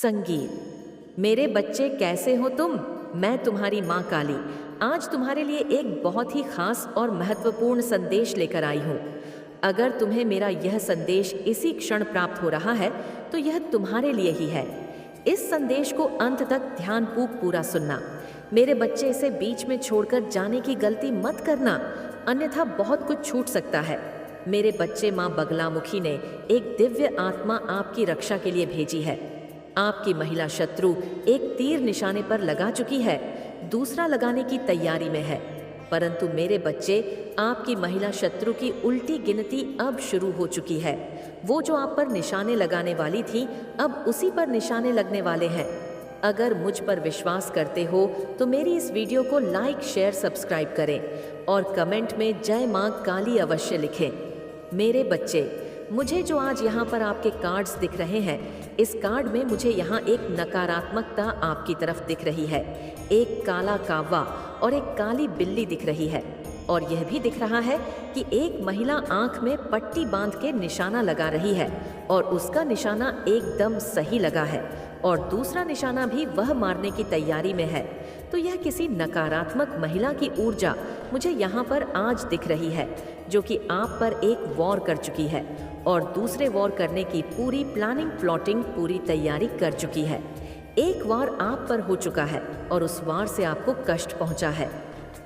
संगीत। मेरे बच्चे कैसे हो तुम? मैं तुम्हारी माँ काली आज तुम्हारे लिए एक बहुत ही खास और महत्वपूर्ण संदेश लेकर आई हूँ। अगर तुम्हें मेरा यह संदेश इसी क्षण प्राप्त हो रहा है तो यह तुम्हारे लिए ही है। इस संदेश को अंत तक ध्यानपूर्वक पूरा सुनना। मेरे बच्चे, इसे बीच में छोड़कर जाने की गलती मत करना, अन्यथा बहुत कुछ छूट सकता है। मेरे बच्चे, माँ बगलामुखी ने एक दिव्य आत्मा आपकी रक्षा के लिए भेजी है। आपकी महिला शत्रु एक तीर निशाने पर लगा चुकी है, दूसरा लगाने की तैयारी में है। परंतु मेरे बच्चे, आपकी महिला शत्रु की उल्टी गिनती अब शुरू हो चुकी है। वो जो आप पर निशाने लगाने वाली थी, अब उसी पर निशाने लगने वाले हैं। अगर मुझ पर विश्वास करते हो तो मेरी इस वीडियो को लाइक, शेयर, सब्सक्राइब करें और कमेंट में जय मां काली अवश्य लिखें। मेरे बच्चे, मुझे जो आज यहाँ पर आपके कार्ड्स दिख रहे हैं, इस कार्ड में मुझे यहाँ एक नकारात्मकता आपकी तरफ दिख रही है। एक काला कावा और एक काली बिल्ली दिख रही है, और यह भी दिख रहा है कि एक महिला आंख में पट्टी बांध के निशाना लगा रही है, और उसका निशाना एकदम सही लगा है, और दूसरा निशाना भी वह मारने की तैयारी में है। तो यह किसी नकारात्मक महिला की ऊर्जा मुझे यहाँ पर आज दिख रही है, जो कि आप पर एक वॉर कर चुकी है और दूसरे वॉर करने की पूरी प्लानिंग, प्लॉटिंग, पूरी तैयारी कर चुकी है। एक वार आप पर हो चुका है और उस वार से आपको कष्ट पहुंचा है।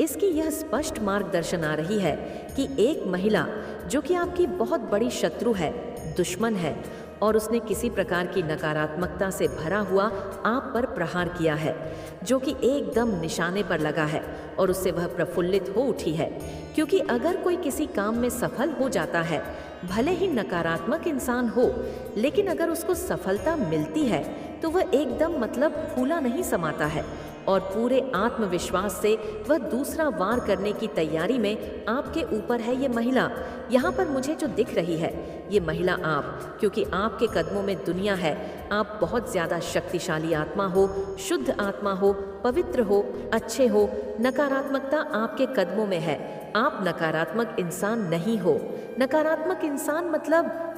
इसकी यह स्पष्ट मार्गदर्शन आ रही है कि एक महिला जो कि आपकी बहुत बड़ी शत्रु है, दुश्मन है, और उसने किसी प्रकार की नकारात्मकता से भरा हुआ आप पर प्रहार किया है, जो कि एकदम निशाने पर लगा है, और उससे वह प्रफुल्लित हो उठी है। क्योंकि अगर कोई किसी काम में सफल हो जाता है, भले ही नकारात्मक इंसान हो, लेकिन अगर उसको सफलता मिलती है तो वह एकदम फूला नहीं समाता है, और पूरे आत्मविश्वास से वह दूसरा वार करने की तैयारी में आपके ऊपर है। ये महिला यहाँ पर मुझे जो दिख रही है, ये महिला आप, क्योंकि आपके कदमों में दुनिया है। आप बहुत ज़्यादा शक्तिशाली आत्मा हो, शुद्ध आत्मा हो, पवित्र हो, अच्छे हो। नकारात्मकता आपके कदमों में है। आप नकारात्मक इंसान नहीं हो। नकारात्मक इंसान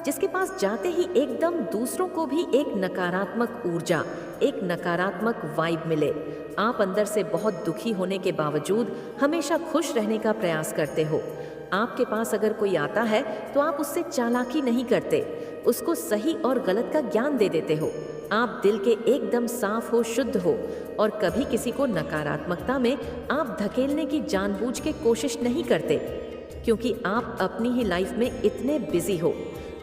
जिसके पास जाते ही एकदम दूसरों को भी एक नकारात्मक ऊर्जा, एक नकारात्मक वाइब मिले। आप अंदर से बहुत दुखी होने के बावजूद हमेशा खुश रहने का प्रयास करते हो। आपके पास अगर कोई आता है तो आप उससे चालाकी नहीं करते, उसको सही और गलत का ज्ञान दे देते हो। आप दिल के एकदम साफ हो, शुद्ध हो, और कभी किसी को नकारात्मकता में आप धकेलने की जानबूझ के कोशिश नहीं करते, क्योंकि आप अपनी ही लाइफ में इतने बिजी हो।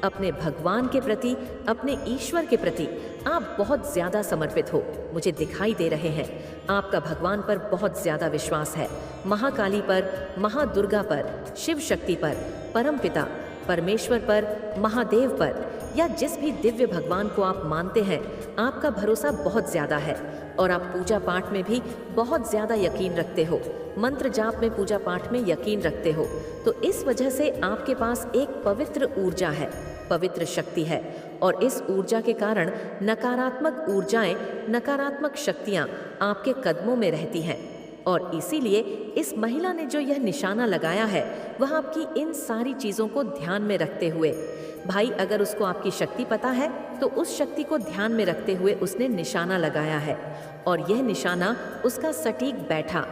अपने भगवान के प्रति, अपने ईश्वर के प्रति आप बहुत ज़्यादा समर्पित हो, मुझे दिखाई दे रहे हैं। आपका भगवान पर बहुत ज़्यादा विश्वास है, महाकाली पर, महादुर्गा पर, शिव शक्ति पर, परमपिता परमेश्वर पर, महादेव पर, या जिस भी दिव्य भगवान को आप मानते हैं, आपका भरोसा बहुत ज़्यादा है। और आप पूजा पाठ में भी बहुत ज़्यादा यकीन रखते हो, मंत्र जाप में, पूजा पाठ में यकीन रखते हो। तो इस वजह से आपके पास एक पवित्र ऊर्जा है, पवित्र शक्ति है, और इस ऊर्जा के कारण नकारात्मक ऊर्जाएं, नकारात्मक शक्तियां आपके कदमों में रहती हैं। और इसीलिए इस महिला ने जो यह निशाना लगाया है, वह आपकी इन सारी चीज़ों को ध्यान में रखते हुए, भाई अगर उसको आपकी शक्ति पता है तो उस शक्ति को ध्यान में रखते हुए उसने निशाना लगाया है, और यह निशाना उसका सटीक बैठा।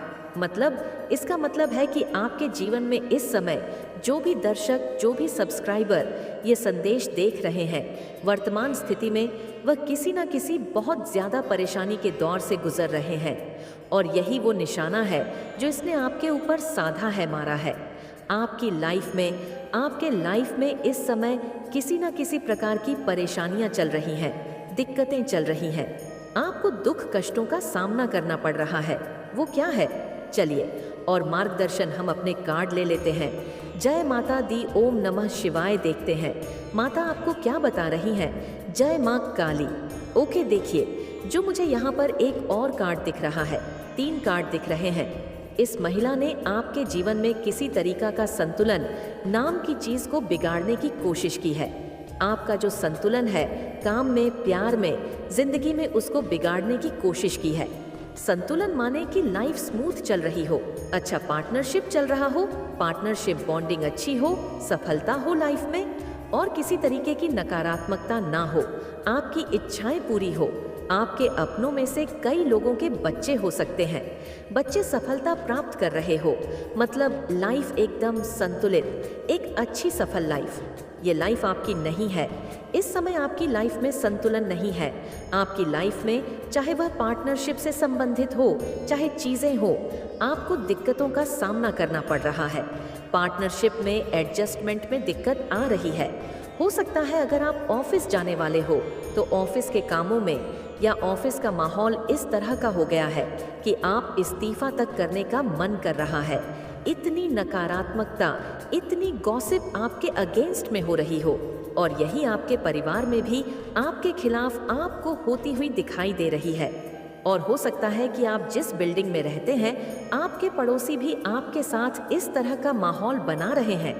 इसका मतलब है कि आपके जीवन में इस समय जो भी दर्शक, जो भी सब्सक्राइबर ये संदेश देख रहे हैं, वर्तमान स्थिति में वह किसी न किसी बहुत ज़्यादा परेशानी के दौर से गुजर रहे हैं, और यही वो निशाना है जो इसने आपके ऊपर साधा है, मारा है। आपकी लाइफ में, आपके लाइफ में इस समय किसी न किसी प्रकार की परेशानियां चल रही हैं, दिक्कतें चल रही हैं, आपको दुख कष्टों का सामना करना पड़ रहा है। वो क्या है, चलिए और मार्गदर्शन हम अपने कार्ड ले लेते हैं। जय माता दी, ओम नमः शिवाय देखते हैं माता आपको क्या बता रही हैं। जय माँ काली। ओके, देखिए जो मुझे यहाँ पर एक और कार्ड दिख रहा है, 3 कार्ड दिख रहे हैं। इस महिला ने आपके जीवन में किसी तरीका का संतुलन नाम की चीज को बिगाड़ने की कोशिश की है। आपका जो संतुलन है, काम में, प्यार में, जिंदगी में, उसको बिगाड़ने की कोशिश की है। संतुलन माने कि लाइफ स्मूथ चल रही हो, अच्छा पार्टनरशिप चल रहा हो, पार्टनरशिप बॉन्डिंग अच्छी हो, सफलता हो लाइफ में, और किसी तरीके की नकारात्मकता ना हो, आपकी इच्छाएं पूरी हो, आपके अपनों में से कई लोगों के बच्चे हो सकते हैं। बच्चे सफलता प्राप्त कर रहे हो, मतलब लाइफ एकदम संतुलित, एक अच्छी सफल लाइफ। ये लाइफ आपकी नहीं है। इस समय आपकी लाइफ में संतुलन नहीं है। आपकी लाइफ में, चाहे वह पार्टनरशिप से संबंधित हो, चाहे चीज़ें हो, आपको दिक्कतों का सामना करना पड़ रहा है। पार्टनरशिप में एडजस्टमेंट में दिक्कत आ रही है। हो सकता है अगर आप ऑफिस जाने वाले हो तो ऑफिस के कामों में या ऑफिस का माहौल इस तरह का हो गया है कि आप इस्तीफा तक करने का मन कर रहा है। इतनी नकारात्मकता, इतनी गॉसिप आपके अगेंस्ट में हो रही हो, और यही आपके परिवार में भी आपके खिलाफ आपको होती हुई दिखाई दे रही है। और हो सकता है कि आप जिस बिल्डिंग में रहते हैं, आपके पड़ोसी भी आपके साथ इस तरह का माहौल बना रहे हैं।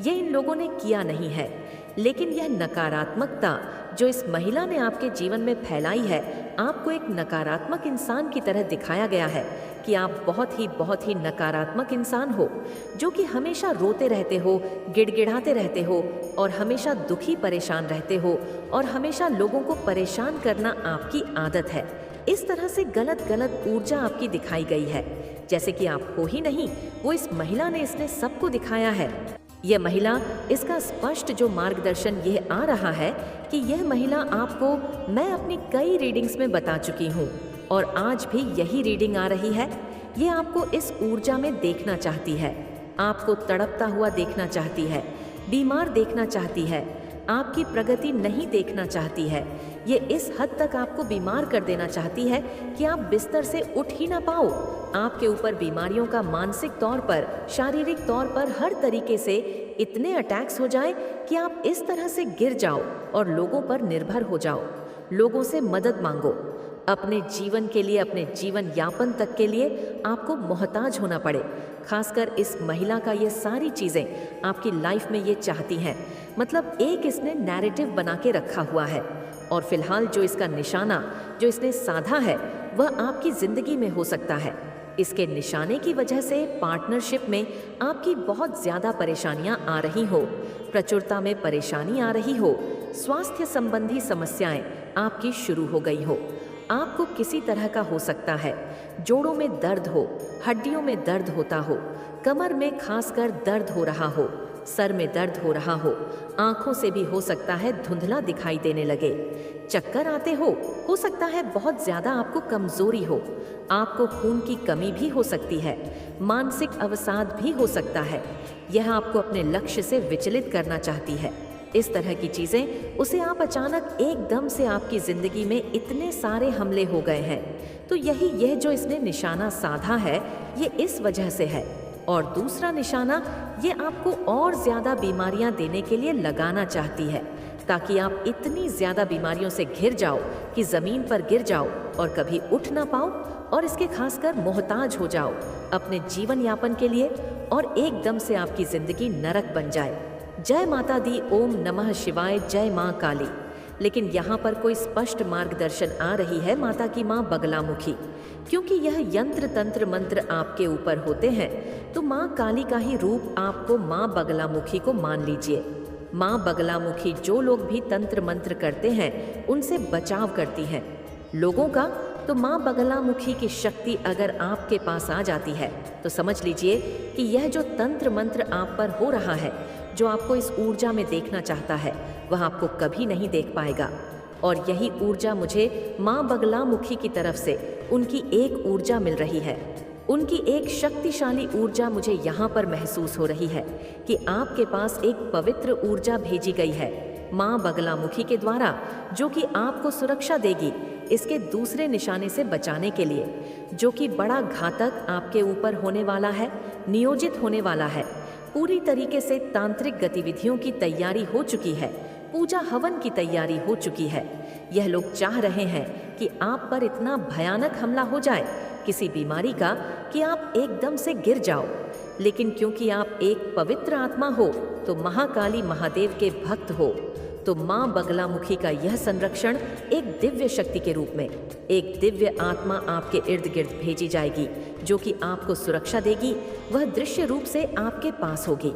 ये इन लोगों ने किया नहीं है, लेकिन यह नकारात्मकता जो इस महिला ने आपके जीवन में फैलाई है, आपको एक नकारात्मक इंसान की तरह दिखाया गया है कि आप बहुत ही नकारात्मक इंसान हो, जो कि हमेशा रोते रहते हो, गिड़गिड़ाते रहते हो, और हमेशा दुखी परेशान रहते हो, और हमेशा लोगों को परेशान करना आपकी आदत है। इस तरह से गलत ऊर्जा आपकी दिखाई गई है, जैसे कि आप हो ही नहीं, वो इस महिला ने इसने सबको दिखाया है। यह महिला, इसका स्पष्ट जो मार्गदर्शन यह आ रहा है कि यह महिला आपको, मैं अपनी कई रीडिंग्स में बता चुकी हूँ और आज भी यही रीडिंग आ रही है। ये आपको इस ऊर्जा में देखना चाहती है, आपको तड़पता हुआ देखना चाहती है, बीमार देखना चाहती है, आपकी प्रगति नहीं देखना चाहती है। ये इस हद तक आपको बीमार कर देना चाहती है कि आप बिस्तर से उठ ही ना पाओ। आपके ऊपर बीमारियों का मानसिक तौर पर, शारीरिक तौर पर, हर तरीके से इतने अटैक्स हो जाए कि आप इस तरह से गिर जाओ और लोगों पर निर्भर हो जाओ, लोगों से मदद मांगो। अपने जीवन के लिए, अपने जीवन यापन तक के लिए आपको मोहताज होना पड़े। खासकर इस महिला का ये सारी चीज़ें आपकी लाइफ में ये चाहती हैं। मतलब एक इसने नैरेटिव बना के रखा हुआ है, और फिलहाल जो इसका निशाना जो इसने साधा है वह आपकी ज़िंदगी में हो सकता है। इसके निशाने की वजह से पार्टनरशिप में आपकी बहुत ज़्यादा परेशानियां आ रही हो, प्रचुरता में परेशानी आ रही हो, स्वास्थ्य संबंधी समस्याएं आपकी शुरू हो गई हो। आपको किसी तरह का हो सकता है जोड़ों में दर्द हो, हड्डियों में दर्द होता हो, कमर में खासकर दर्द हो रहा हो, सर में दर्द हो रहा हो, आंखों से भी हो सकता है धुंधला दिखाई देने लगे, चक्कर आते हो सकता है बहुत ज़्यादा आपको कमज़ोरी हो, आपको खून की कमी भी हो सकती है, मानसिक अवसाद भी हो सकता है। यह आपको अपने लक्ष्य से विचलित करना चाहती है। इस तरह की चीज़ें उसे आप अचानक एकदम से आपकी ज़िंदगी में इतने सारे हमले हो गए हैं, तो यह जो इसने निशाना साधा है ये इस वजह से है। और दूसरा निशाना ये आपको और ज़्यादा बीमारियां देने के लिए लगाना चाहती है, ताकि आप इतनी ज़्यादा बीमारियों से घिर जाओ कि ज़मीन पर गिर जाओ और कभी उठ ना पाओ, और इसके खासकर मोहताज हो जाओ अपने जीवन यापन के लिए, और एकदम से आपकी ज़िंदगी नरक बन जाए। जय माता दी, ओम नमः शिवाय, जय माँ काली। लेकिन यहाँ पर कोई स्पष्ट मार्गदर्शन आ रही है माता की माँ बगलामुखी, क्योंकि यह यंत्र तंत्र मंत्र आपके ऊपर होते हैं, तो माँ काली का ही रूप आपको माँ बगलामुखी को मान लीजिए। माँ बगलामुखी जो लोग भी तंत्र मंत्र करते हैं उनसे बचाव करती हैं लोगों का। तो माँ बगलामुखी की शक्ति अगर आपके पास आ जाती है तो समझ लीजिए कि यह जो तंत्र मंत्र आप पर हो रहा है, जो आपको इस ऊर्जा में देखना चाहता है, वह आपको कभी नहीं देख पाएगा। और यही ऊर्जा मुझे माँ बगलामुखी की तरफ से उनकी एक ऊर्जा मिल रही है, उनकी एक शक्तिशाली ऊर्जा मुझे यहाँ पर महसूस हो रही है कि आपके पास एक पवित्र ऊर्जा भेजी गई है माँ बगलामुखी के द्वारा, जो कि आपको सुरक्षा देगी इसके दूसरे निशाने से बचाने के लिए, जो कि बड़ा घातक आपके ऊपर होने वाला है, नियोजित होने वाला है। पूरी तरीके से तांत्रिक गतिविधियों की तैयारी हो चुकी है, पूजा हवन की तैयारी हो चुकी है। यह लोग चाह रहे हैं कि आप पर इतना भयानक हमला हो जाए किसी बीमारी का कि आप एकदम से गिर जाओ। लेकिन क्योंकि आप एक पवित्र आत्मा हो, तो महाकाली महादेव के भक्त हो, तो माँ बगलामुखी का यह संरक्षण एक दिव्य शक्ति के रूप में, एक दिव्य आत्मा आपके इर्द गिर्द भेजी जाएगी, जो कि आपको सुरक्षा देगी। वह दृश्य रूप से आपके पास होगी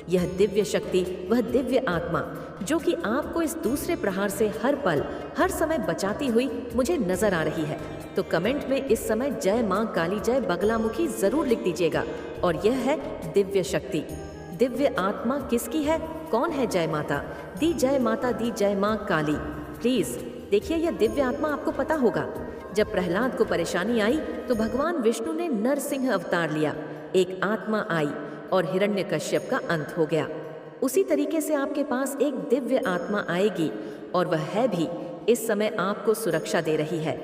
यह दिव्य शक्ति, वह दिव्य आत्मा जो कि आपको इस दूसरे प्रहार से हर पल, हर समय बचाती हुई मुझे नजर आ रही है, तो कमेंट में इस समय जय माँ काली, जय बगलामुखी जरूर लिख दीजिएगा। और यह है दिव्य शक्ति, दिव्य आत्मा किसकी है, कौन है जय माता दी, जय माता दी, जय माँ काली। प्लीज देखिए, यह दिव्य आत्मा आपको पता होगा, जब प्रहलाद को परेशानी आई तो भगवान विष्णु ने नरसिंह अवतार लिया, एक आत्मा आई और हिरण्यकश्यप का अंत हो गया। उसी तरीके से आपके पास एक दिव्य आत्मा आएगी और वह है भी इस समय आपको सुरक्षा दे रही है।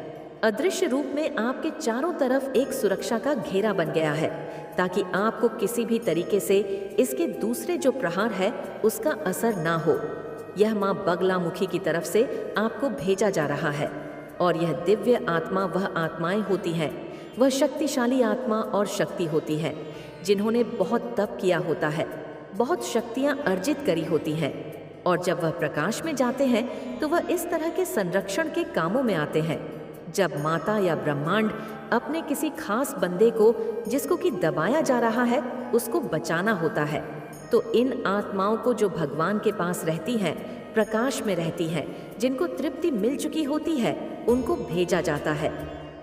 अदृश्य रूप में आपके चारों तरफ एक सुरक्षा का घेरा बन गया है, ताकि आपको किसी भी तरीके से इसके दूसरे जो प्रहार है उसका असर ना हो। यह माँ बगलामुखी की तरफ से आपको भेजा जा रहा है। और यह दिव्य आत्मा वह आत्माएं होती हैं, वह शक्तिशाली आत्मा और शक्ति होती है जिन्होंने बहुत तप किया होता है, बहुत शक्तियां अर्जित करी होती हैं। और जब वह प्रकाश में जाते हैं तो वह इस तरह के संरक्षण के कामों में आते हैं। जब माता या ब्रह्मांड अपने किसी खास बंदे को, जिसको कि दबाया जा रहा है, उसको बचाना होता है, तो इन आत्माओं को जो भगवान के पास रहती हैं, प्रकाश में रहती हैं, जिनको तृप्ति मिल चुकी होती है, उनको भेजा जाता है।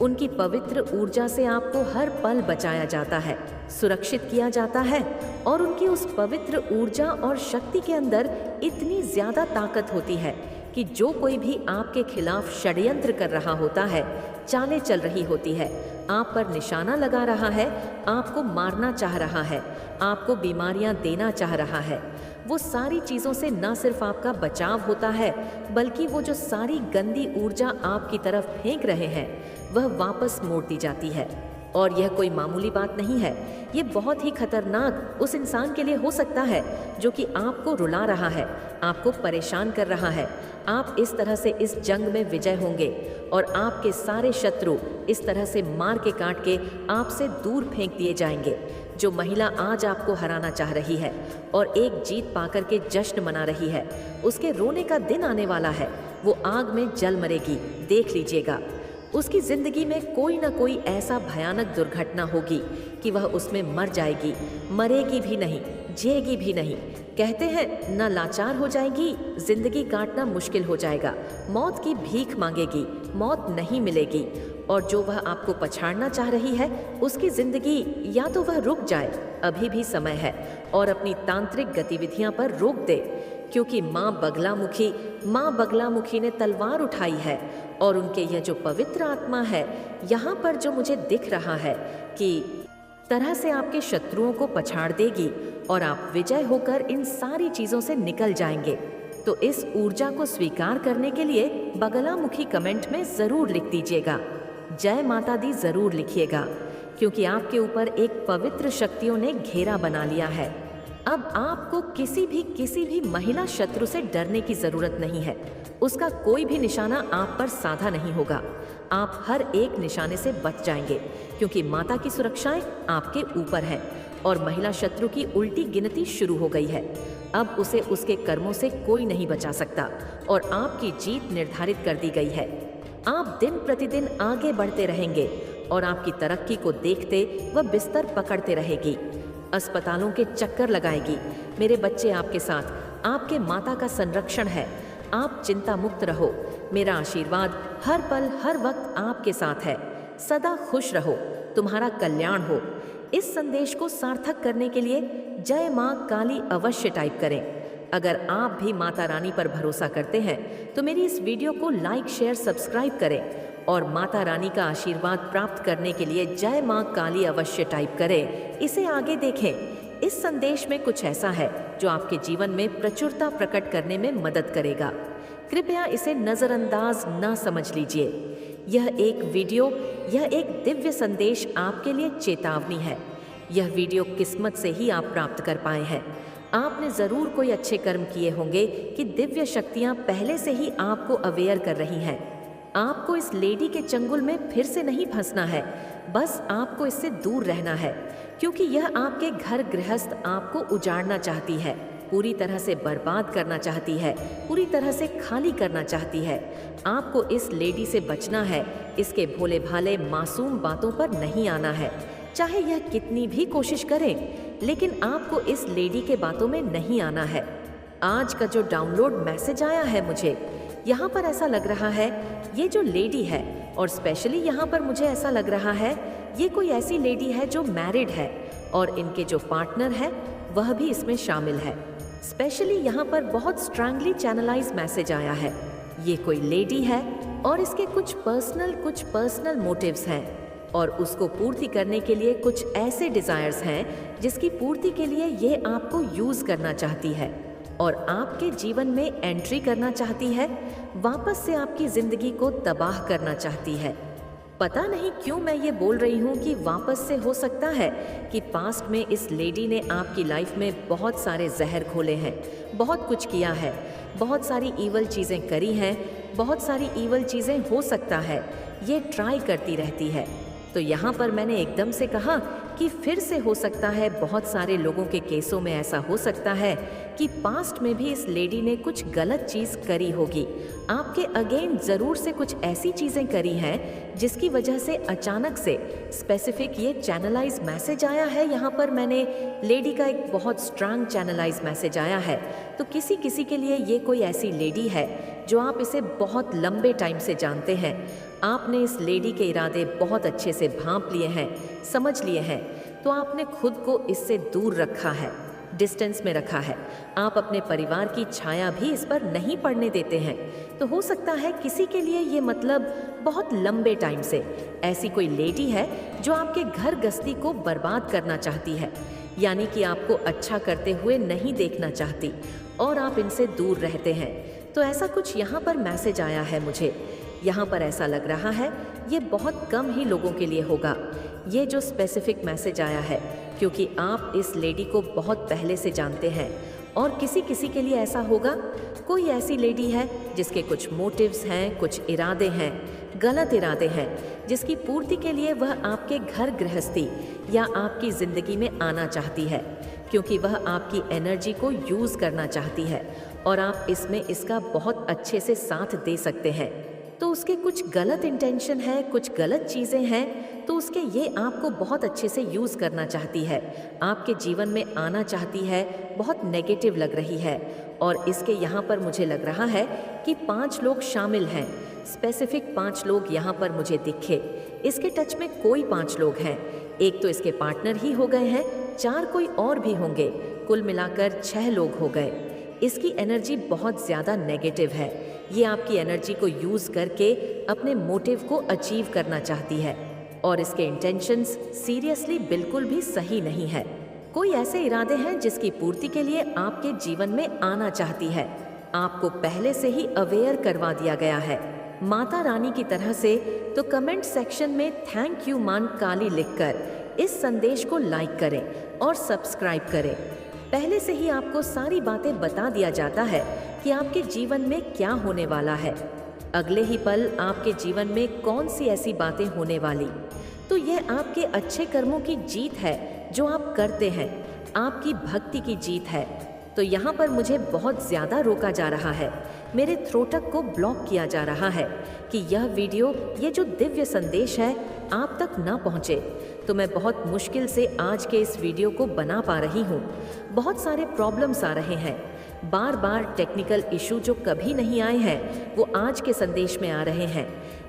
उनकी पवित्र ऊर्जा से आपको हर पल बचाया जाता है, सुरक्षित किया जाता है। और उनकी उस पवित्र ऊर्जा और शक्ति के अंदर इतनी ज्यादा ताकत होती है कि जो कोई भी आपके खिलाफ षड्यंत्र कर रहा होता है, चालें चल रही होती है, आप पर निशाना लगा रहा है, आपको मारना चाह रहा है, आपको बीमारियां देना चाह रहा है, वो सारी चीज़ों से न सिर्फ आपका बचाव होता है, बल्कि वो जो सारी गंदी ऊर्जा आपकी तरफ फेंक रहे हैं वह वापस मोड़ दी जाती है। और यह कोई मामूली बात नहीं है, ये बहुत ही खतरनाक उस इंसान के लिए हो सकता है जो कि आपको रुला रहा है, आपको परेशान कर रहा है। आप इस तरह से इस जंग में विजय होंगे और आपके सारे शत्रु इस तरह से मार के काट के आपसे दूर फेंक दिए जाएंगे। जो महिला आज आपको हराना चाह रही है और एक जीत पाकर के जश्न मना रही है, उसके रोने का दिन आने वाला है, वो आग में जल मरेगी, देख लीजिएगा। उसकी जिंदगी में कोई ना कोई ऐसा भयानक दुर्घटना होगी कि वह उसमें मर जाएगी, मरेगी भी नहीं, जिएगी भी नहीं। कहते हैं न लाचार हो जाएगी, जिंदगी काटना मुश्किल हो जाएगा, मौत की भीख मांगेगी, मौत नहीं मिलेगी। और जो वह आपको पछाड़ना चाह रही है, उसकी जिंदगी या तो वह रुक जाए, अभी भी समय है, और अपनी तांत्रिक गतिविधियां पर रोक दे, क्योंकि माँ बगलामुखी ने तलवार उठाई है। और उनके यह जो पवित्र आत्मा है, यहाँ पर जो मुझे दिख रहा है कि तरह से आपके शत्रुओं को पछाड़ देगी और आप विजय होकर इन सारी चीजों से निकल जाएंगे। तो इस ऊर्जा को स्वीकार करने के लिए बगलामुखी कमेंट में जरूर लिख दीजिएगा, जय माता दी जरूर लिखिएगा, क्योंकि आपके ऊपर एक पवित्र शक्तियों ने घेरा बना लिया है। अब आपको किसी भी महिला शत्रु से डरने की जरूरत नहीं है। उसका कोई भी निशाना आप पर साधा नहीं होगा। आप हर एक निशाने से बच जाएंगे, क्योंकि माता की सुरक्षाएं आपके ऊपर है और महिला शत्रु की उल्टी गिनती शुरू हो गई है। अब उसे उसके कर्मों से कोई नहीं बचा सकता और आपकी जीत निर्धारित कर दी गई है। आप दिन प्रतिदिन आगे बढ़ते रहेंगे और आपकी तरक्की को देखते वह बिस्तर पकड़ते रहेगी, अस्पतालों के चक्कर लगाएगी। मेरे बच्चे आपके साथ, आपके माता का संरक्षण है। आप चिंता मुक्त रहो, मेरा आशीर्वाद हर पल हर वक्त आपके साथ है। सदा खुश रहो, तुम्हारा कल्याण हो। इस संदेश को सार्थक करने के लिए जय माँ काली अवश्य टाइप करें। अगर आप भी माता रानी पर भरोसा करते हैं तो मेरी इस वीडियो को लाइक, शेयर, सब्सक्राइब करें और माता रानी का आशीर्वाद प्राप्त करने के लिए जय माँ काली अवश्य टाइप करें। इसे आगे देखें। इस संदेश में कुछ ऐसा है जो आपके जीवन में प्रचुरता प्रकट करने में मदद करेगा। कृपया इसे नजरअंदाज ना समझ लीजिए। यह एक वीडियो, यह एक दिव्य संदेश आपके लिए चेतावनी है। यह वीडियो किस्मत से ही आप प्राप्त कर पाए हैं। आपने जरूर कोई अच्छे कर्म किए होंगे कि दिव्य शक्तियां पहले से ही आपको अवेयर कर रही हैं। आपको इस लेडी के चंगुल में फिर से नहीं फंसना है, बस आपको इससे दूर रहना है, क्योंकि यह आपके घर गृहस्थ आपको उजाड़ना चाहती है, पूरी तरह से बर्बाद करना चाहती है, पूरी तरह से खाली करना चाहती है। आपको इस लेडी से बचना है, इसके भोले भाले मासूम बातों पर नहीं आना है। चाहे यह कितनी भी कोशिश करें, लेकिन आपको इस लेडी के बातों में नहीं आना है। आज का जो डाउनलोड मैसेज आया है मुझे, यहाँ पर ऐसा लग रहा है ये जो लेडी है, और स्पेशली यहाँ पर मुझे ऐसा लग रहा है ये कोई ऐसी लेडी है जो मैरिड है और इनके जो पार्टनर है वह भी इसमें शामिल है। स्पेशली यहाँ पर बहुत स्ट्रांगली चैनलाइज मैसेज आया है। ये कोई लेडी है और इसके कुछ पर्सनल मोटिव्स हैं और उसको पूर्ति करने के लिए कुछ ऐसे डिजायर्स हैं जिसकी पूर्ति के लिए ये आपको यूज करना चाहती है और आपके जीवन में एंट्री करना चाहती है, वापस से आपकी जिंदगी को तबाह करना चाहती है। पता नहीं क्यों मैं ये बोल रही हूँ कि वापस से। हो सकता है कि पास्ट में इस लेडी ने आपकी लाइफ में बहुत सारे जहर घोले हैं, बहुत कुछ किया है, बहुत सारी ईवल चीज़ें करी हैं, बहुत सारी ईवल चीज़ें हो सकता है ये ट्राई करती रहती है। तो यहाँ पर मैंने एकदम से कहा कि फिर से हो सकता है, बहुत सारे लोगों के केसों में ऐसा हो सकता है कि पास्ट में भी इस लेडी ने कुछ गलत चीज़ करी होगी, आपके अगेन ज़रूर से कुछ ऐसी चीज़ें करी हैं जिसकी वजह से अचानक से स्पेसिफिक ये चैनलाइज मैसेज आया है। यहाँ पर मैंने लेडी का एक बहुत स्ट्रांग चैनलाइज मैसेज आया है। तो किसी के लिए ये कोई ऐसी लेडी है जो आप इसे बहुत लंबे टाइम से जानते हैं। आपने इस लेडी के इरादे बहुत अच्छे से भांप लिए हैं, समझ लिए हैं, तो आपने खुद को इससे दूर रखा है, डिस्टेंस में रखा है। आप अपने परिवार की छाया भी इस पर नहीं पड़ने देते हैं। तो हो सकता है किसी के लिए ये मतलब बहुत लंबे टाइम से ऐसी कोई लेडी है जो आपके घर गृहस्थी को बर्बाद करना चाहती है, यानी कि आपको अच्छा करते हुए नहीं देखना चाहती और आप इनसे दूर रहते हैं। तो ऐसा कुछ यहाँ पर मैसेज आया है मुझे। यहाँ पर ऐसा लग रहा है ये बहुत कम ही लोगों के लिए होगा, ये जो स्पेसिफिक मैसेज आया है, क्योंकि आप इस लेडी को बहुत पहले से जानते हैं और किसी के लिए ऐसा होगा। कोई ऐसी लेडी है जिसके कुछ मोटिव्स हैं, कुछ इरादे हैं, गलत इरादे हैं, जिसकी पूर्ति के लिए वह आपके घर गृहस्थी या आपकी ज़िंदगी में आना चाहती है, क्योंकि वह आपकी एनर्जी को यूज़ करना चाहती है और आप इसमें इसका बहुत अच्छे से साथ दे सकते हैं। तो उसके कुछ गलत इंटेंशन है, कुछ गलत चीज़ें हैं, तो उसके ये आपको बहुत अच्छे से यूज़ करना चाहती है, आपके जीवन में आना चाहती है, बहुत नेगेटिव लग रही है। और इसके यहाँ पर मुझे लग रहा है कि 5 लोग शामिल हैं, स्पेसिफिक 5 लोग यहाँ पर मुझे दिखे। इसके टच में कोई 5 लोग हैं, एक तो इसके पार्टनर ही हो गए हैं, 4 कोई और भी होंगे, कुल मिलाकर 6 लोग हो गए। इसकी एनर्जी बहुत ज़्यादा नेगेटिव है, ये आपकी एनर्जी को यूज़ करके अपने मोटिव को अचीव करना चाहती है और इसके इंटेंशंस सीरियसली बिल्कुल भी सही नहीं है। कोई ऐसे इरादे हैं जिसकी पूर्ति के लिए आपके जीवन में आना चाहती है, आपको पहले से ही अवेयर करवा दिया गया है माता रानी की तरह से। तो कमेंट सेक्शन में थैंक यू मां काली लिखकर इस संदेश को लाइक करें और सब्सक्राइब करें। पहले से ही आपको सारी बातें बता दिया जाता है कि आपके जीवन में क्या होने वाला है, अगले ही पल आपके जीवन में कौन सी ऐसी बातें होने वाली। तो यह आपके अच्छे कर्मों की जीत है जो आप करते हैं, आपकी भक्ति की जीत है। तो यहाँ पर मुझे बहुत ज़्यादा रोका जा रहा है, मेरे थ्रोटक को ब्लॉक किया जा रहा है कि यह वीडियो, ये जो दिव्य संदेश है आप तक ना पहुँचे। तो मैं बहुत मुश्किल से आज के इस वीडियो को बना पा रही हूँ। बहुत सारे प्रॉब्लम्स आ रहे हैं, बार बार टेक्निकल इशू जो कभी नहीं आए हैं वो आज के संदेश में आ रहे हैं।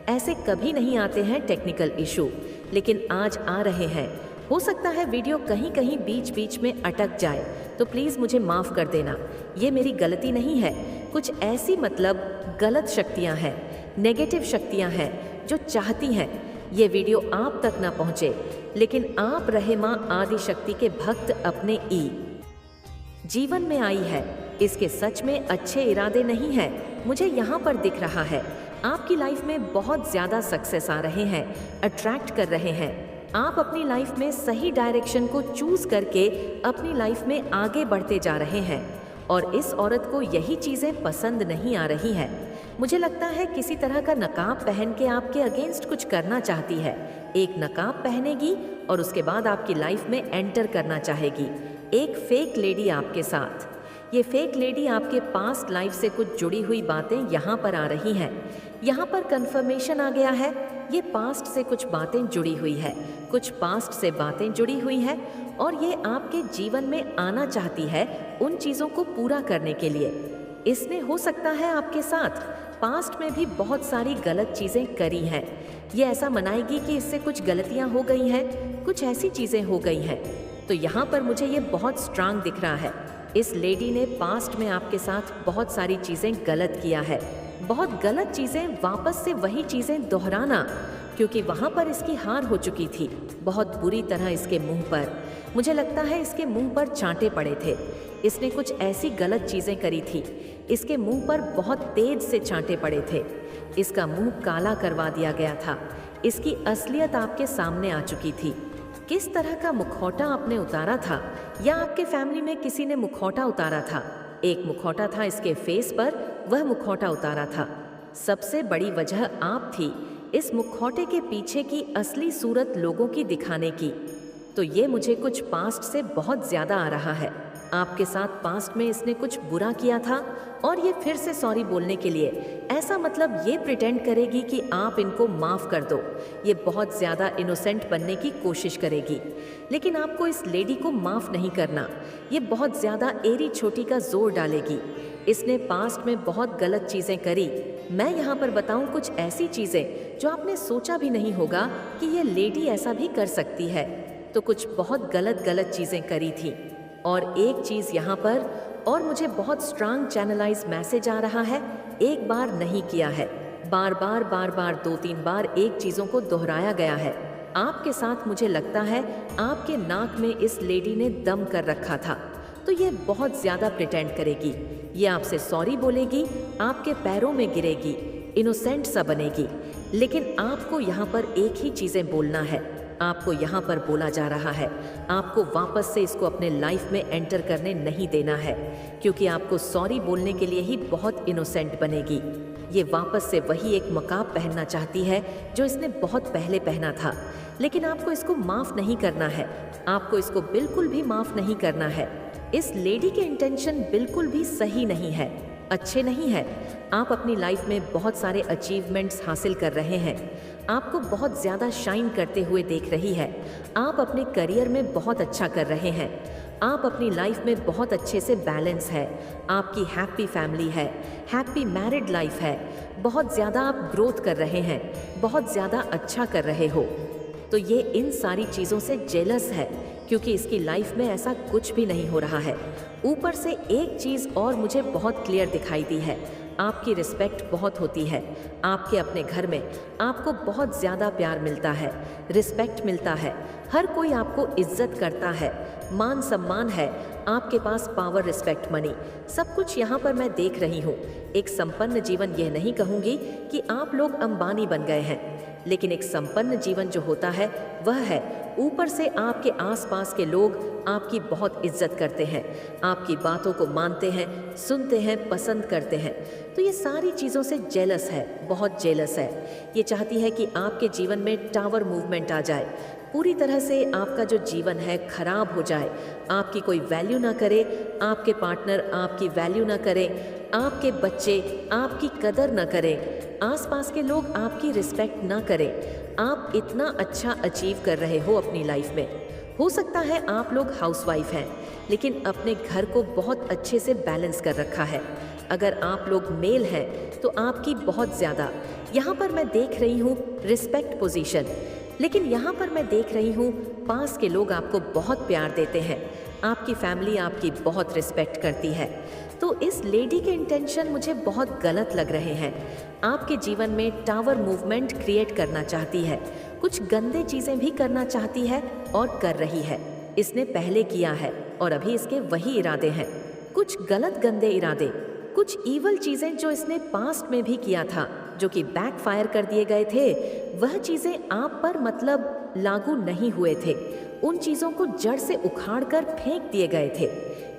ऐसे कभी नहीं आते हैं टेक्निकल इशू, लेकिन आज आ रहे हैं। हो सकता है वीडियो कहीं कहीं बीच में अटक जाए, तो प्लीज़ मुझे माफ़ कर देना, ये मेरी गलती नहीं है। कुछ ऐसी मतलब गलत शक्तियाँ हैं, नेगेटिव शक्तियाँ हैं जो चाहती हैं ये वीडियो आप तक ना पहुँचे, लेकिन आप रहे माँ आदि शक्ति के भक्त अपने जीवन में आई है। इसके सच में अच्छे इरादे नहीं हैं, मुझे यहाँ पर दिख रहा है। आपकी लाइफ में बहुत ज़्यादा सक्सेस आ रहे हैं, अट्रैक्ट कर रहे हैं। आप अपनी लाइफ में सही डायरेक्शन को चूज़ करके अपनी लाइफ में आगे बढ़ते जा रहे हैं और इस औरत को यही चीज़ें पसंद नहीं आ रही है। मुझे लगता है किसी तरह का नकाब पहन के आपके अगेंस्ट कुछ करना चाहती है। एक नकाब पहनेगी और उसके बाद आपकी लाइफ में एंटर करना चाहेगी। एक फेक लेडी आपके साथ, ये फेक लेडी आपके पास्ट लाइफ से कुछ जुड़ी हुई बातें यहाँ पर आ रही हैं। यहाँ पर कंफर्मेशन आ गया है ये पास्ट से कुछ बातें जुड़ी हुई है, कुछ पास्ट से बातें जुड़ी हुई है और ये आपके जीवन में आना चाहती है उन चीज़ों को पूरा करने के लिए। इसने हो सकता है आपके साथ पास्ट में भी बहुत सारी गलत चीज़ें करी हैं। ये ऐसा मनाएगी कि इससे कुछ गलतियाँ हो गई हैं, कुछ ऐसी चीज़ें हो गई हैं। तो यहाँ पर मुझे ये बहुत स्ट्रांग दिख रहा है। इस लेडी ने पास्ट में आपके साथ बहुत सारी चीज़ें गलत किया है, बहुत गलत चीज़ें, वापस से वही चीज़ें दोहराना, क्योंकि वहाँ पर इसकी हार हो चुकी थी बहुत बुरी तरह। इसके मुंह पर, मुझे लगता है इसके मुंह पर चांटे पड़े थे। इसने कुछ ऐसी गलत चीज़ें करी थी, इसके मुंह पर बहुत तेज से चांटे पड़े थे, इसका मुंह काला करवा दिया गया था। इसकी असलियत आपके सामने आ चुकी थी। किस तरह का मुखौटा आपने उतारा था, या आपके फैमिली में किसी ने मुखौटा उतारा था। एक मुखौटा था इसके फेस पर, वह मुखौटा उतारा था। सबसे बड़ी वजह आप थी इस मुखौटे के पीछे की असली सूरत लोगों की दिखाने की। तो ये मुझे कुछ पास्ट से बहुत ज़्यादा आ रहा है। आपके साथ पास्ट में इसने कुछ बुरा किया था और ये फिर से सॉरी बोलने के लिए, ऐसा मतलब ये प्रिटेंड करेगी कि आप इनको माफ़ कर दो। ये बहुत ज़्यादा इनोसेंट बनने की कोशिश करेगी, लेकिन आपको इस लेडी को माफ़ नहीं करना। ये बहुत ज़्यादा एरी छोटी का जोर डालेगी। इसने पास्ट में बहुत गलत चीज़ें करी। मैं यहाँ पर बताऊँ कुछ ऐसी चीज़ें जो आपने सोचा भी नहीं होगा कि ये लेडी ऐसा भी कर सकती है। तो कुछ बहुत गलत चीज़ें करी थी। और एक चीज़ यहाँ पर, और मुझे बहुत स्ट्रांग चैनलाइज मैसेज आ रहा है, एक बार नहीं किया है, बार बार 2-3 बार एक चीज़ों को दोहराया गया है। आपके साथ मुझे लगता है आपके नाक में इस लेडी ने दम कर रखा था। तो ये बहुत ज़्यादा प्रिटेंड करेगी, ये आपसे सॉरी बोलेगी, आपके पैरों में गिरेगी, इनोसेंट सा बनेगी। लेकिन आपको यहाँ पर एक ही चीज़ें बोलना है। आपको यहाँ पर बोला जा रहा है, आपको वापस से इसको अपने लाइफ में एंटर करने नहीं देना है, क्योंकि आपको सॉरी बोलने के लिए ही बहुत इनोसेंट बनेगी। ये वापस से वही एक मकाब पहनना चाहती है जो इसने बहुत पहले पहना था, लेकिन आपको इसको माफ़ नहीं करना है। आपको इसको बिल्कुल भी माफ़ नहीं करना है। इस लेडी के इंटेंशन बिल्कुल भी सही नहीं है, अच्छे नहीं है। आप अपनी लाइफ में बहुत सारे अचीवमेंट्स हासिल कर रहे हैं, आपको बहुत ज़्यादा शाइन करते हुए देख रही है। आप अपने करियर में बहुत अच्छा कर रहे हैं, आप अपनी लाइफ में बहुत अच्छे से बैलेंस है, आपकी हैप्पी फैमिली है, हैप्पी मैरिड लाइफ है, बहुत ज़्यादा आप ग्रोथ कर रहे हैं, बहुत ज़्यादा अच्छा कर रहे हो। तो ये इन सारी चीज़ों से जेलस है, क्योंकि इसकी लाइफ में ऐसा कुछ भी नहीं हो रहा है। ऊपर से एक चीज़ और मुझे बहुत क्लियर दिखाई दी है, आपकी रिस्पेक्ट बहुत होती है। आपके अपने घर में आपको बहुत ज़्यादा प्यार मिलता है, रिस्पेक्ट मिलता है, हर कोई आपको इज्जत करता है, मान सम्मान है, आपके पास पावर, रिस्पेक्ट, मनी, सब कुछ यहाँ पर मैं देख रही हूँ। एक संपन्न जीवन, यह नहीं कहूँगी कि आप लोग अंबानी बन गए हैं, लेकिन एक संपन्न जीवन जो होता है वह है ऊपर से आपके आसपास के लोग आपकी बहुत इज्जत करते हैं, आपकी बातों को मानते हैं, सुनते हैं, पसंद करते हैं। तो ये सारी चीज़ों से जेलस है, बहुत जेलस है। ये चाहती है कि आपके जीवन में टावर मूवमेंट आ जाए, पूरी तरह से आपका जो जीवन है खराब हो जाए, आपकी कोई वैल्यू ना करे, आपके पार्टनर आपकी वैल्यू ना करे, आपके बच्चे आपकी कदर ना करें, आसपास के लोग आपकी रिस्पेक्ट ना करें। आप इतना अच्छा अचीव कर रहे हो अपनी लाइफ में। हो सकता है आप लोग हाउसवाइफ हैं, लेकिन अपने घर को बहुत अच्छे से बैलेंस कर रखा है। अगर आप लोग मेल हैं तो आपकी बहुत ज़्यादा, यहाँ पर मैं देख रही हूँ रिस्पेक्ट पोजीशन, लेकिन यहाँ पर मैं देख रही हूँ पास के लोग आपको बहुत प्यार देते हैं, आपकी फैमिली आपकी बहुत रिस्पेक्ट करती है। तो इस लेडी के इंटेंशन मुझे बहुत गलत लग रहे हैं। आपके जीवन में टावर मूवमेंट क्रिएट करना चाहती है, कुछ गंदे चीज़ें भी करना चाहती है और कर रही है। इसने पहले किया है और अभी इसके वही इरादे हैं, कुछ गलत गंदे इरादे, कुछ ईवल चीज़ें जो इसने पास्ट में भी किया था, जो कि बैकफायर कर दिए गए थे। वह चीज़ें आप पर मतलब लागू नहीं हुए थे, उन चीज़ों को जड़ से उखाड़कर फेंक दिए गए थे।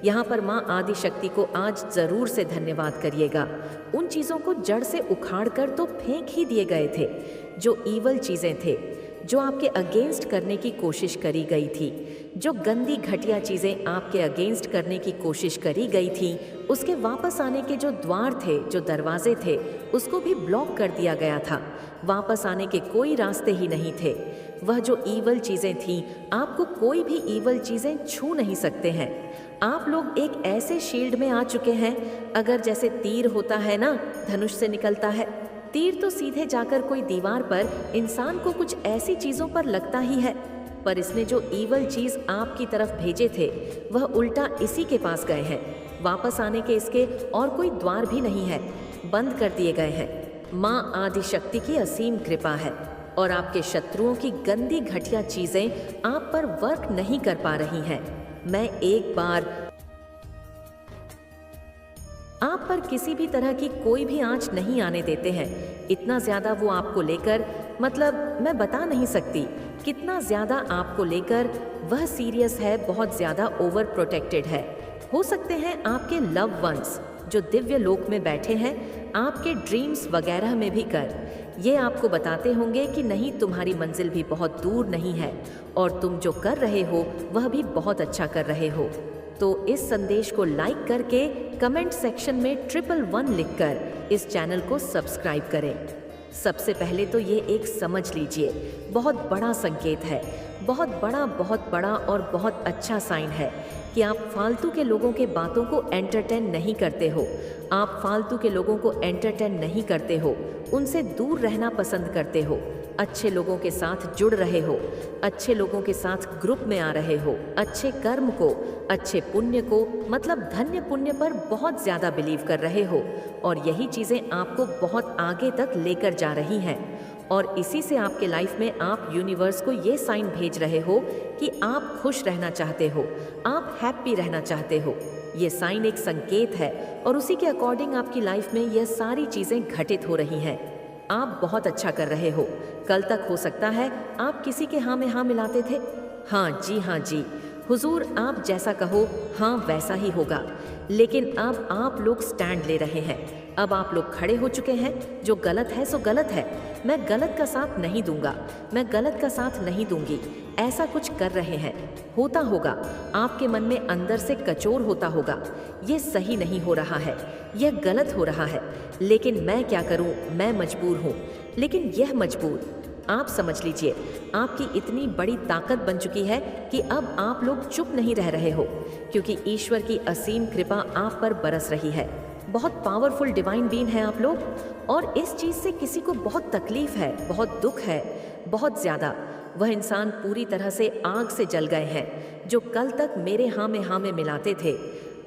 यहाँ पर माँ आदि शक्ति को आज ज़रूर से धन्यवाद करिएगा। उन चीज़ों को जड़ से उखाड़कर तो फेंक ही दिए गए थे, जो ईवल चीज़ें थे, जो आपके अगेंस्ट करने की कोशिश करी गई थी, जो गंदी घटिया चीज़ें आपके अगेंस्ट करने की कोशिश करी गई थी, उसके वापस आने के जो द्वार थे, जो दरवाजे थे, उसको भी ब्लॉक कर दिया गया था। वापस आने के कोई रास्ते ही नहीं थे। वह जो ईवल चीज़ें थीं, आपको कोई भी ईवल चीज़ें छू नहीं सकते हैं। आप लोग एक ऐसे शील्ड में आ चुके हैं, अगर जैसे तीर होता है ना, धनुष से निकलता है, तीर तो सीधे जाकर कोई दीवार पर इंसान को कुछ ऐसी चीज़ों पर लगता ही है, पर इसने जो ईवल चीज़ आपकी तरफ भेजे थे, वह उल्टा इसी के पास गए हैं। वापस आने के इसके और कोई द्वार भी नहीं है, बंद कर दिए गए हैं। माँ आदिशक्ति की असीम कृपा है और आपके शत्रुओं की गंदी घटिया चीज़ें आप पर वर्क नहीं कर पा रही हैं। मैं एक बार आप पर किसी भी तरह की कोई भी आंच नहीं आने देते हैं। इतना ज़्यादा वो आपको लेकर, मतलब मैं बता नहीं सकती कितना ज़्यादा आपको लेकर वह सीरियस है, बहुत ज़्यादा ओवर प्रोटेक्टेड है। हो सकते हैं आपके लव वंस जो दिव्य लोक में बैठे हैं, आपके ड्रीम्स वगैरह में भी कर ये आपको बताते होंगे कि नहीं, तुम्हारी मंजिल भी बहुत दूर नहीं है और तुम जो कर रहे हो वह भी बहुत अच्छा कर रहे हो। तो इस संदेश को लाइक करके कमेंट सेक्शन में 111 लिखकर इस चैनल को सब्सक्राइब करें। सबसे पहले तो ये एक समझ लीजिए, बहुत बड़ा संकेत है, बहुत बड़ा और बहुत अच्छा साइन है कि आप फालतू के लोगों के बातों को एंटरटेन नहीं करते हो। आप फालतू के लोगों को एंटरटेन नहीं करते हो, उनसे दूर रहना पसंद करते हो, अच्छे लोगों के साथ जुड़ रहे हो, अच्छे लोगों के साथ ग्रुप में आ रहे हो, अच्छे कर्म को, अच्छे पुण्य को, मतलब धन्य पुण्य पर बहुत ज़्यादा बिलीव कर रहे हो और यही चीज़ें आपको बहुत आगे तक लेकर जा रही हैं। और इसी से आपके लाइफ में आप यूनिवर्स को ये साइन भेज रहे हो कि आप खुश रहना चाहते हो, आप हैप्पी रहना चाहते हो। ये साइन एक संकेत है और उसी के अकॉर्डिंग आपकी लाइफ में यह सारी चीज़ें घटित हो रही हैं। आप बहुत अच्छा कर रहे हो। कल तक हो सकता है आप किसी के हाँ में हाँ मिलाते थे। हाँ जी, हुजूर आप जैसा कहो हाँ वैसा ही होगा। लेकिन अब आप लोग स्टैंड ले रहे हैं, अब आप लोग खड़े हो चुके हैं। जो गलत है सो गलत है, मैं गलत का साथ नहीं दूंगा, मैं गलत का साथ नहीं दूंगी, ऐसा कुछ कर रहे हैं। होता होगा, आपके मन में अंदर से कचोर होता होगा, ये सही नहीं हो रहा है, यह गलत हो रहा है, लेकिन मैं क्या करूं, मैं मजबूर हूं। लेकिन यह मजबूर, आप समझ लीजिए, आपकी इतनी बड़ी ताकत बन चुकी है कि अब आप लोग चुप नहीं रह रहे हो, क्योंकि ईश्वर की असीम कृपा आप पर बरस रही है। बहुत पावरफुल डिवाइन बीइंग है आप लोग, और इस चीज़ से किसी को बहुत तकलीफ है, बहुत दुख है, बहुत ज़्यादा। वह इंसान पूरी तरह से आग से जल गए हैं जो कल तक मेरे हाँ में मिलाते थे।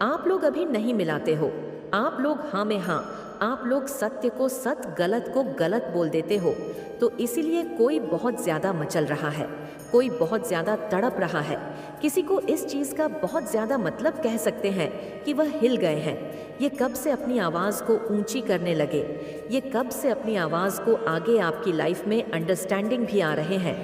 आप लोग अभी नहीं मिलाते हो, आप लोग हाँ में हाँ, आप लोग सत्य को सत्य, गलत को गलत बोल देते हो। तो इसीलिए कोई बहुत ज़्यादा मचल रहा है, कोई बहुत ज़्यादा तड़प रहा है। किसी को इस चीज़ का बहुत ज़्यादा मतलब कह सकते हैं कि वह हिल गए हैं। ये कब से अपनी आवाज़ को ऊंची करने लगे, ये कब से अपनी आवाज़ को आगे आपकी लाइफ में अंडरस्टैंडिंग भी आ रहे हैं।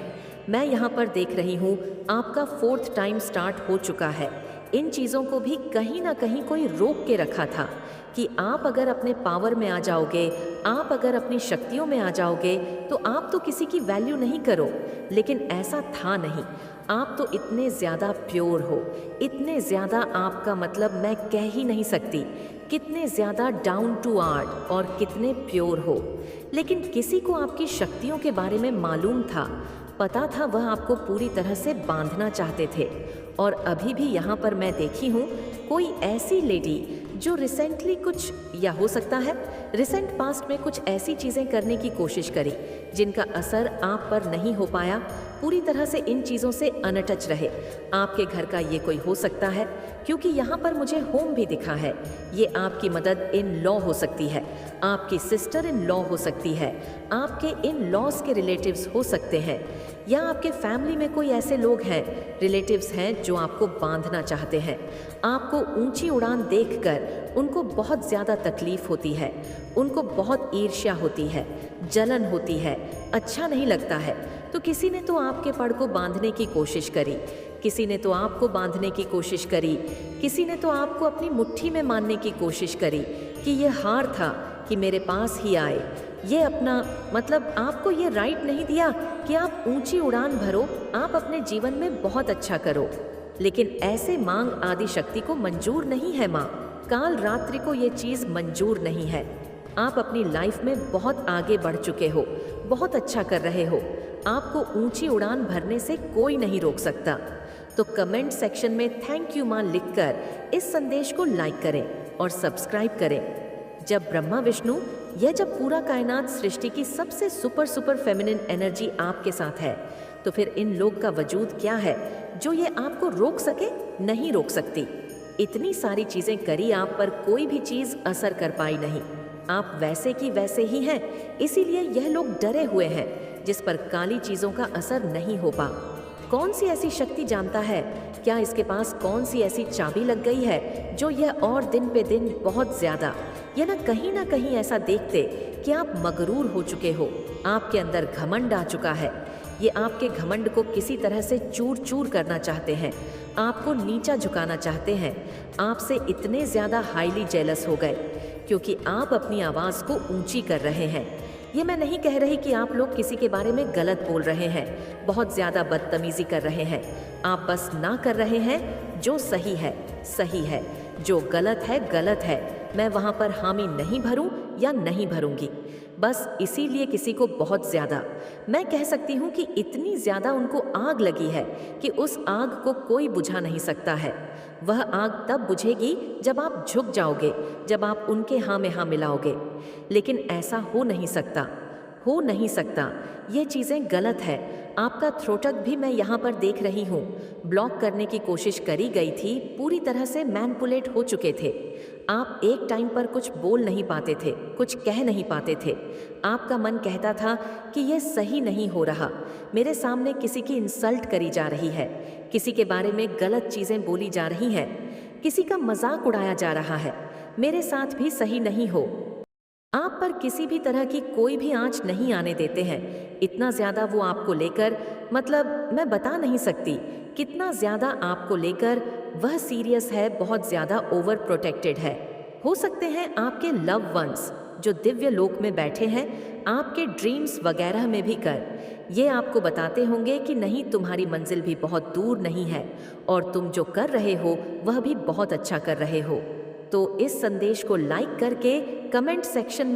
मैं यहाँ पर देख रही हूँ आपका 4th टाइम स्टार्ट हो चुका है। इन चीज़ों को भी कहीं ना कहीं कोई रोक के रखा था कि आप अगर अपने पावर में आ जाओगे, आप अगर अपनी शक्तियों में आ जाओगे तो आप तो किसी की वैल्यू नहीं करो। लेकिन ऐसा था नहीं, आप तो इतने ज़्यादा प्योर हो, इतने ज़्यादा, आपका मतलब मैं कह ही नहीं सकती कितने ज़्यादा डाउन टू अर्थ और कितने प्योर हो। लेकिन किसी को आपकी शक्तियों के बारे में मालूम था, पता था, वह आपको पूरी तरह से बांधना चाहते थे। और अभी भी यहाँ पर मैं देखी हूँ कोई ऐसी लेडी जो रिसेंटली कुछ, या हो सकता है रिसेंट पास्ट में कुछ ऐसी चीज़ें करने की कोशिश करी जिनका असर आप पर नहीं हो पाया, पूरी तरह से इन चीज़ों से अनटच रहे। आपके घर का ये कोई हो सकता है, क्योंकि यहाँ पर मुझे होम भी दिखा है। ये आपकी मदद इन लॉ हो सकती है, आपकी सिस्टर इन लॉ हो सकती है, आपके इन लॉज के रिलेटिव्स हो सकते हैं, या आपके फैमिली में कोई ऐसे लोग हैं, रिलेटिव्स हैं जो आपको बांधना चाहते हैं। आपको ऊंची उड़ान देखकर उनको बहुत ज़्यादा तकलीफ होती है, उनको बहुत ईर्ष्या होती है, जलन होती है, अच्छा नहीं लगता है। तो किसी ने तो आपके पड़ को बांधने की कोशिश करी, किसी ने तो आपको बांधने की कोशिश करी, किसी ने तो आपको अपनी मुट्ठी में मानने की कोशिश करी कि यह हार था कि मेरे पास ही आए, ये अपना मतलब आपको ये राइट नहीं दिया कि आप ऊंची उड़ान भरो, आप अपने जीवन में बहुत अच्छा करो। लेकिन ऐसे मांग आदि शक्ति को मंजूर नहीं है माँ। काल रात्रि को ये चीज़ मंजूर नहीं है। आप अपनी लाइफ में बहुत आगे बढ़ चुके हो, बहुत अच्छा कर रहे हो। आपको ऊंची उड़ान भरने से कोई नहीं रोक सकता। तो कमेंट सेक्शन में थैंक यू माँ लिखकर इस संदेश को लाइक करें और सब्सक्राइब करें। जब ब्रह्मा विष्णु यह जब पूरा कायनात सृष्टि की सबसे सुपर फेमिनिन एनर्जी आपके साथ है, तो फिर इन लोग का वजूद क्या है जो ये आपको रोक सके? नहीं रोक सकती। इतनी सारी चीजें करी, आप पर कोई भी चीज असर कर पाई नहीं। आप वैसे की वैसे ही हैं, इसीलिए यह लोग डरे हुए हैं जिस पर काली चीजों का असर नहीं हो पा। कौन सी ऐसी शक्ति जानता है? क्या इसके पास कौन सी ऐसी चाबी लग गई है जो यह और दिन पे दिन बहुत ज्यादा या ना कहीं ऐसा देखते कि आप मगरूर हो चुके हो, आपके अंदर घमंड आ चुका है। ये आपके घमंड को किसी तरह से चूर चूर करना चाहते हैं, आपको नीचा झुकाना चाहते हैं। आपसे इतने ज़्यादा हाईली जेलस हो गए क्योंकि आप अपनी आवाज़ को ऊंची कर रहे हैं। ये मैं नहीं कह रही कि आप लोग किसी के बारे में गलत बोल रहे हैं, बहुत ज़्यादा बदतमीज़ी कर रहे हैं। आप बस ना कर रहे हैं जो सही है सही है, जो गलत है गलत है। मैं वहाँ पर हामी नहीं भरूँ या नहीं भरूँगी। बस इसीलिए किसी को बहुत ज़्यादा, मैं कह सकती हूँ कि इतनी ज़्यादा उनको आग लगी है कि उस आग को कोई बुझा नहीं सकता है। वह आग तब बुझेगी जब आप झुक जाओगे, जब आप उनके हाँ में हाँ मिलाओगे। लेकिन ऐसा हो नहीं सकता, हो नहीं सकता। ये चीज़ें गलत है। आपका थ्रोटक भी मैं यहाँ पर देख रही हूँ, ब्लॉक करने की कोशिश करी गई थी, पूरी तरह से मैनिपुलेट हो चुके थे। आप एक टाइम पर कुछ बोल नहीं पाते थे, कुछ कह नहीं पाते थे। आपका मन कहता था कि ये सही नहीं हो रहा, मेरे सामने किसी की इंसल्ट करी जा रही है, किसी के बारे में गलत चीज़ें बोली जा रही हैं, किसी का मजाक उड़ाया जा रहा है, मेरे साथ भी सही नहीं हो। आप पर किसी भी तरह की कोई भी आंच नहीं आने देते हैं। इतना ज़्यादा वो आपको लेकर, मतलब मैं बता नहीं सकती कितना ज़्यादा आपको लेकर वह सीरियस है, बहुत ज़्यादा ओवर प्रोटेक्टेड है। हो सकते हैं आपके लव वंस जो दिव्य लोक में बैठे हैं, आपके ड्रीम्स वगैरह में भी कर ये आपको बताते होंगे कि नहीं, तुम्हारी मंजिल भी बहुत दूर नहीं है और तुम जो कर रहे हो वह भी बहुत अच्छा कर रहे हो। तो इस संदेश को लाइक करके कमेंट सेक्शन में